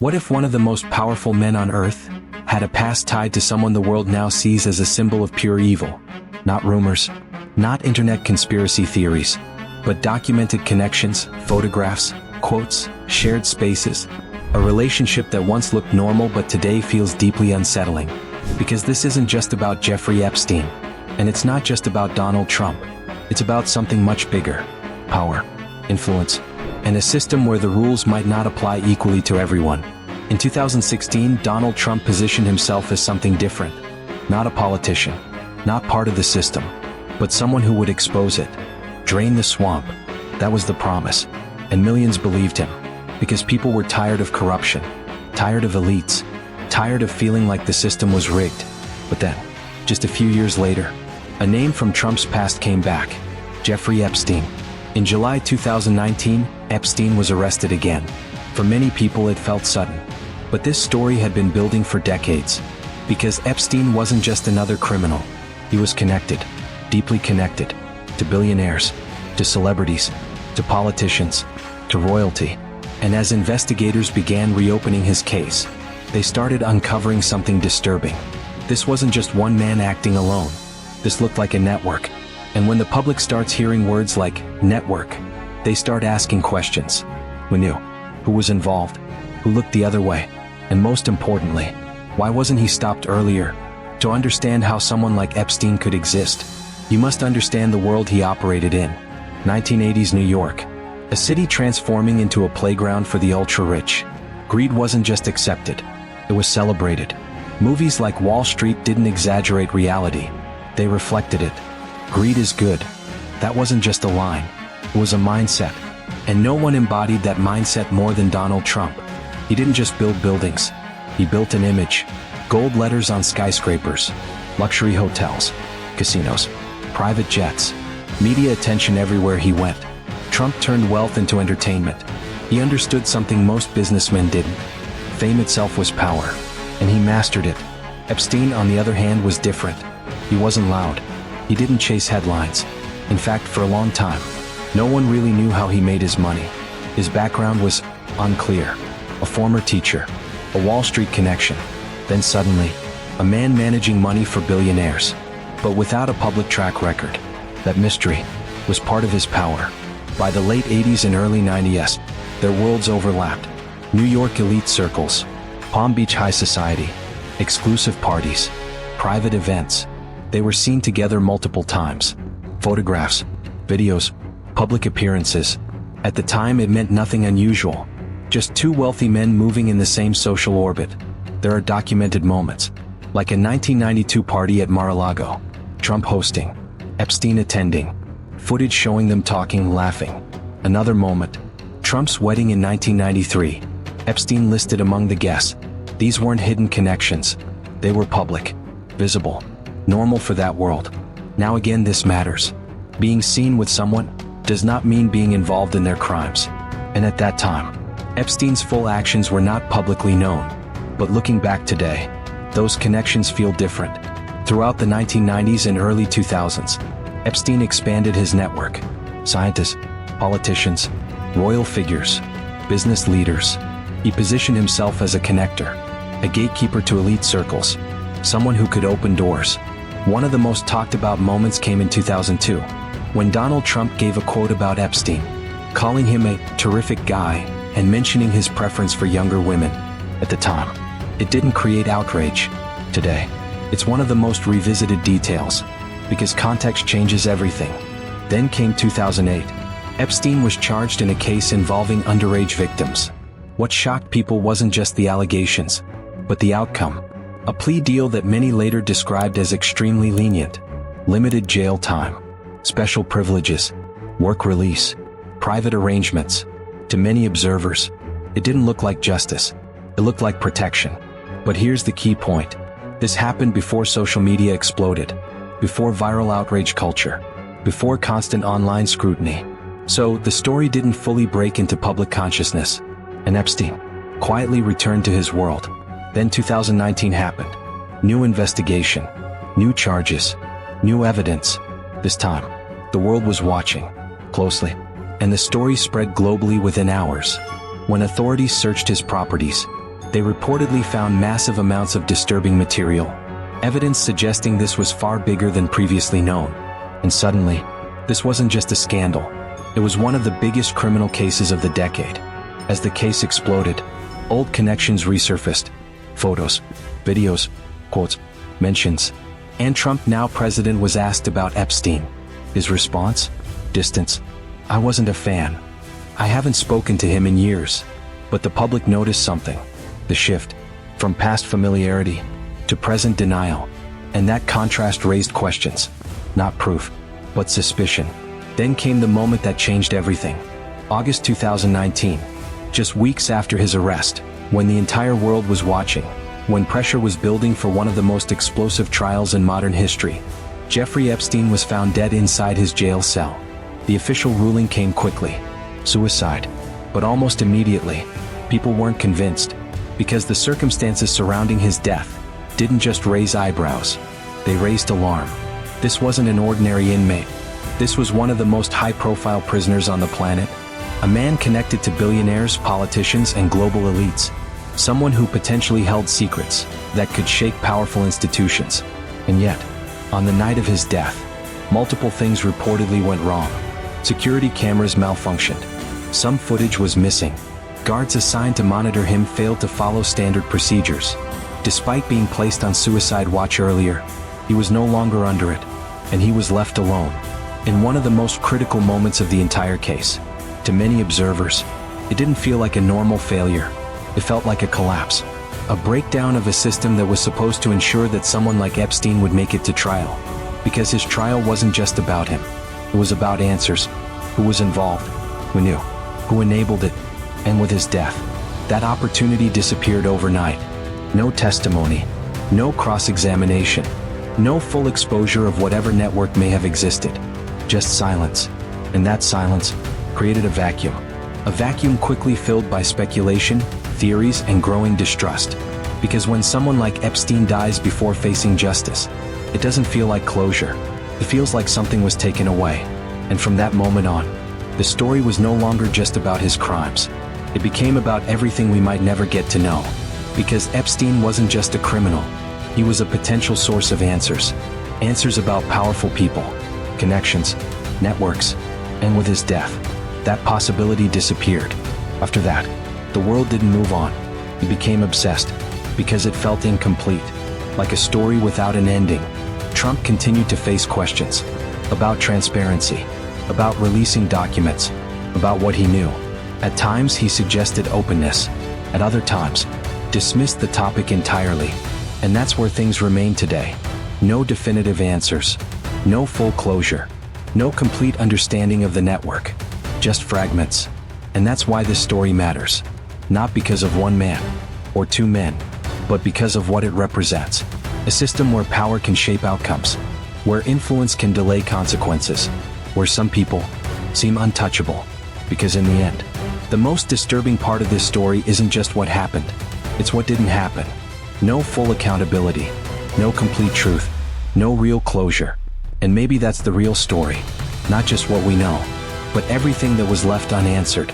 What if one of the most powerful men on earth had a past tied to someone the world now sees as a symbol of pure evil? Not rumors, not internet conspiracy theories, but documented connections, photographs, quotes, shared spaces. A relationship that once looked normal but today feels deeply unsettling. Because this isn't just about Jeffrey Epstein. And it's not just about Donald Trump. It's about something much bigger. Power, influence, and a system where the rules might not apply equally to everyone. In 2016, Donald Trump positioned himself as something different. Not a politician, not part of the system, but someone who would expose it, drain the swamp. That was the promise. And millions believed him. Because people were tired of corruption, tired of elites, tired of feeling like the system was rigged. But then, just a few years later, a name from Trump's past came back: Jeffrey Epstein. In July 2019, Epstein was arrested again. For many people it felt sudden. But this story had been building for decades. Because Epstein wasn't just another criminal. He was connected, deeply connected, to billionaires, to celebrities, to politicians, to royalty. And as investigators began reopening his case, they started uncovering something disturbing. This wasn't just one man acting alone. This looked like a network. And when the public starts hearing words like network, they start asking questions. Who knew? Who was involved? Who looked the other way? And most importantly, why wasn't he stopped earlier? To understand how someone like Epstein could exist, you must understand the world he operated in. 1980s New York. A city transforming into a playground for the ultra-rich. Greed wasn't just accepted, it was celebrated. Movies like Wall Street didn't exaggerate reality, they reflected it. Greed is good. That wasn't just a line, it was a mindset. And no one embodied that mindset more than Donald Trump. He didn't just build buildings, he built an image. Gold letters on skyscrapers, luxury hotels, casinos, private jets, media attention everywhere he went. Trump turned wealth into entertainment. He understood something most businessmen didn't. Fame itself was power, and he mastered it. Epstein, on the other hand, was different. He wasn't loud. He didn't chase headlines. In fact, for a long time, no one really knew how he made his money. His background was unclear. A former teacher, a Wall Street connection, then suddenly, a man managing money for billionaires, but without a public track record. That mystery was part of his power. By the late 80s and early 90s, their worlds overlapped. New York elite circles, Palm Beach high society, exclusive parties, private events. They were seen together multiple times. Photographs, videos, public appearances. At the time it meant nothing unusual. Just two wealthy men moving in the same social orbit. There are documented moments, like a 1992 party at Mar-a-Lago, Trump hosting, Epstein attending, footage showing them talking, laughing. Another moment, Trump's wedding in 1993, Epstein listed among the guests. These weren't hidden connections, they were public, visible, normal for that world. Now again, this matters. Being seen with someone does not mean being involved in their crimes. And at that time, Epstein's full actions were not publicly known. But looking back today, those connections feel different. Throughout the 1990s and early 2000s, Epstein expanded his network. Scientists, politicians, royal figures, business leaders. He positioned himself as a connector, a gatekeeper to elite circles, someone who could open doors. One of the most talked about moments came in 2002, when Donald Trump gave a quote about Epstein, calling him a terrific guy and mentioning his preference for younger women. At the time, it didn't create outrage. Today, it's one of the most revisited details, because context changes everything. Then came 2008. Epstein was charged in a case involving underage victims. What shocked people wasn't just the allegations, but the outcome. A plea deal that many later described as extremely lenient. Limited jail time, special privileges, work release, private arrangements. To many observers, it didn't look like justice. It looked like protection. But here's the key point. This happened before social media exploded, before viral outrage culture, before constant online scrutiny. So the story didn't fully break into public consciousness, and Epstein quietly returned to his world. Then 2019 happened. New investigation, new charges, new evidence. This time, the world was watching closely, and the story spread globally within hours. When authorities searched his properties, They reportedly found massive amounts of disturbing material, evidence suggesting this was far bigger than previously known. And suddenly, this wasn't just a scandal. It was one of the biggest criminal cases of the decade. As the case exploded, old connections resurfaced. Photos, videos, quotes, mentions. And Trump, now president, was asked about Epstein. His response? Distance. I wasn't a fan. I haven't spoken to him in years. But the public noticed something. The shift from past familiarity to present denial. And that contrast raised questions. Not proof, but suspicion. Then came the moment that changed everything. August 2019. Just weeks after his arrest, when the entire world was watching, when pressure was building for one of the most explosive trials in modern history, Jeffrey Epstein was found dead inside his jail cell. The official ruling came quickly. Suicide. But almost immediately, people weren't convinced, because the circumstances surrounding his death didn't just raise eyebrows, they raised alarm. This wasn't an ordinary inmate. This was one of the most high-profile prisoners on the planet, a man connected to billionaires, politicians, and global elites, someone who potentially held secrets that could shake powerful institutions. And yet, on the night of his death, multiple things reportedly went wrong. Security cameras malfunctioned. Some footage was missing. Guards assigned to monitor him failed to follow standard procedures. Despite being placed on suicide watch earlier, he was no longer under it, and he was left alone. In one of the most critical moments of the entire case, to many observers, it didn't feel like a normal failure. It felt like a collapse. A breakdown of a system that was supposed to ensure that someone like Epstein would make it to trial. Because his trial wasn't just about him. It was about answers. Who was involved? Who knew? Who enabled it? And with his death, that opportunity disappeared overnight. No testimony. No cross-examination. No full exposure of whatever network may have existed. Just silence. And that silence created a vacuum. A vacuum quickly filled by speculation, theories, and growing distrust. Because when someone like Epstein dies before facing justice, it doesn't feel like closure. It feels like something was taken away. And from that moment on, the story was no longer just about his crimes. It became about everything we might never get to know. Because Epstein wasn't just a criminal. He was a potential source of answers. Answers about powerful people, connections, networks. And with his death, that possibility disappeared. After that, the world didn't move on. It became obsessed, because it felt incomplete. Like a story without an ending. Trump continued to face questions. About transparency. About releasing documents. About what he knew. At times he suggested openness. At other times, dismissed the topic entirely. And that's where things remain today. No definitive answers. No full closure. No complete understanding of the network. Just fragments. And that's why this story matters. Not because of one man, or two men, but because of what it represents. A system where power can shape outcomes. Where influence can delay consequences. Where some people seem untouchable. Because in the end, the most disturbing part of this story isn't just what happened. It's what didn't happen. No full accountability. No complete truth. No real closure. And maybe that's the real story. Not just what we know, but everything that was left unanswered.